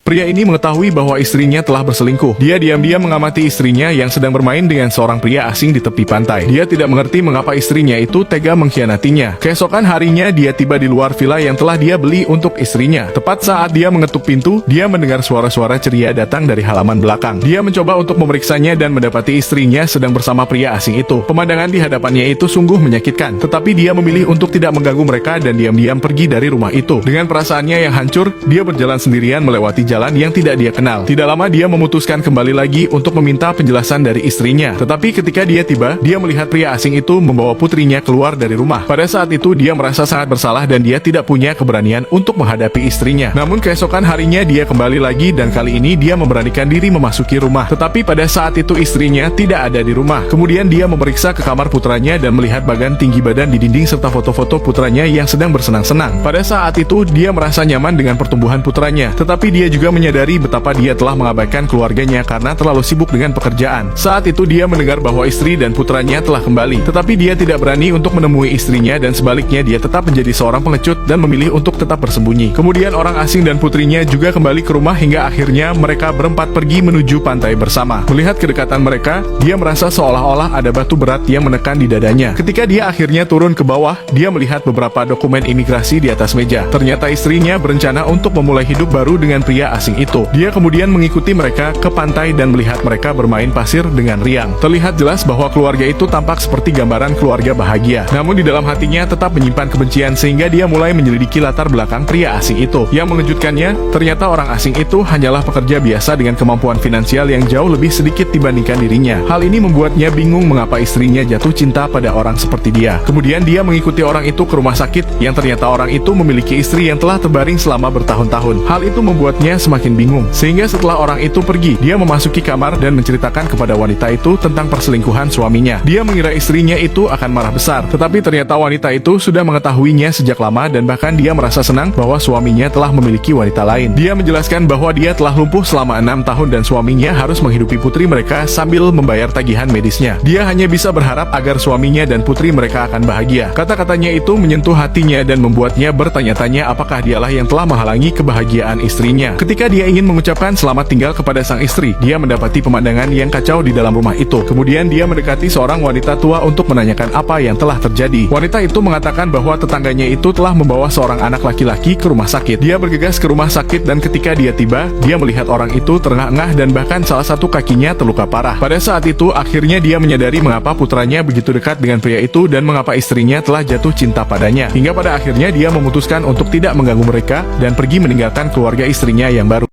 Pria ini mengetahui bahwa istrinya telah berselingkuh. Dia diam-diam mengamati istrinya yang sedang bermain dengan seorang pria asing di tepi pantai. Dia tidak mengerti mengapa istrinya itu tega mengkhianatinya. Keesokan harinya dia tiba di luar villa yang telah dia beli untuk istrinya. Tepat saat dia mengetuk pintu, dia mendengar suara-suara ceria datang dari halaman belakang. Dia mencoba untuk memeriksanya dan mendapati istrinya sedang bersama pria asing itu. Pemandangan di hadapannya itu sungguh menyakitkan. Tetapi dia memilih untuk tidak mengganggu mereka dan diam-diam pergi dari rumah itu. Dengan perasaannya yang hancur, dia berjalan sendirian melewati jalan yang tidak dia kenal. Tidak lama dia memutuskan kembali lagi untuk meminta penjelasan dari istrinya. Tetapi ketika dia tiba, dia melihat pria asing itu membawa putrinya keluar dari rumah. Pada saat itu dia merasa sangat bersalah dan dia tidak punya keberanian untuk menghadapi istrinya. Namun keesokan harinya dia kembali lagi dan kali ini dia memberanikan diri memasuki rumah. Tetapi pada saat itu istrinya tidak ada di rumah. Kemudian dia memeriksa ke kamar putranya dan melihat bagan tinggi badan di dinding serta foto-foto putranya yang sedang bersenang-senang. Pada saat itu dia merasa nyaman dengan pertumbuhan putranya. Tetapi dia juga menyadari betapa dia telah mengabaikan keluarganya karena terlalu sibuk dengan pekerjaan. Saat itu dia mendengar bahwa istri dan putranya telah kembali. Tetapi dia tidak berani untuk menemui istrinya dan sebaliknya dia tetap menjadi seorang pengecut dan memilih untuk tetap bersembunyi. Kemudian orang asing dan putrinya juga kembali ke rumah hingga akhirnya mereka berempat pergi menuju pantai bersama. Melihat kedekatan mereka, dia merasa seolah-olah ada batu berat yang menekan di dadanya. Ketika dia akhirnya turun ke bawah, dia melihat beberapa dokumen imigrasi di atas meja. Ternyata istrinya berencana untuk memulai hidup baru dengan pria asing itu. Dia kemudian mengikuti mereka ke pantai dan melihat mereka bermain pasir dengan riang. Terlihat jelas bahwa keluarga itu tampak seperti gambaran keluarga bahagia. Namun di dalam hatinya tetap menyimpan kebencian sehingga dia mulai menyelidiki latar belakang pria asing itu. Yang mengejutkannya, ternyata orang asing itu hanyalah pekerja biasa dengan kemampuan finansial yang jauh lebih sedikit dibandingkan dirinya. Hal ini membuatnya bingung mengapa istrinya jatuh cinta pada orang seperti dia. Kemudian dia mengikuti orang itu ke rumah sakit yang ternyata orang itu memiliki istri yang telah terbaring selama bertahun-tahun. Hal itu membuatnya semakin bingung, sehingga setelah orang itu pergi, dia memasuki kamar dan menceritakan kepada wanita itu tentang perselingkuhan suaminya. Dia mengira istrinya itu akan marah besar, tetapi ternyata wanita itu sudah mengetahuinya sejak lama dan bahkan dia merasa senang bahwa suaminya telah memiliki wanita lain. Dia menjelaskan bahwa dia telah lumpuh selama 6 tahun dan suaminya harus menghidupi putri mereka sambil membayar tagihan medisnya. Dia hanya bisa berharap agar suaminya dan putri mereka akan bahagia. Kata-katanya itu menyentuh hatinya dan membuatnya bertanya-tanya apakah dialah yang telah menghalangi kebahagiaan istrinya. Ketika dia ingin mengucapkan selamat tinggal kepada sang istri, dia mendapati pemandangan yang kacau di dalam rumah itu. Kemudian dia mendekati seorang wanita tua untuk menanyakan apa yang telah terjadi. Wanita itu mengatakan bahwa tetangganya itu telah membawa seorang anak laki-laki ke rumah sakit. Dia bergegas ke rumah sakit dan ketika dia tiba, dia melihat orang itu terengah-engah dan bahkan salah satu kakinya terluka parah. Pada saat itu, akhirnya dia menyadari mengapa putranya begitu dekat dengan pria itu dan mengapa istrinya telah jatuh cinta padanya. Hingga pada akhirnya dia memutuskan untuk tidak mengganggu mereka dan pergi meninggalkan keluarga istrinya yang baru.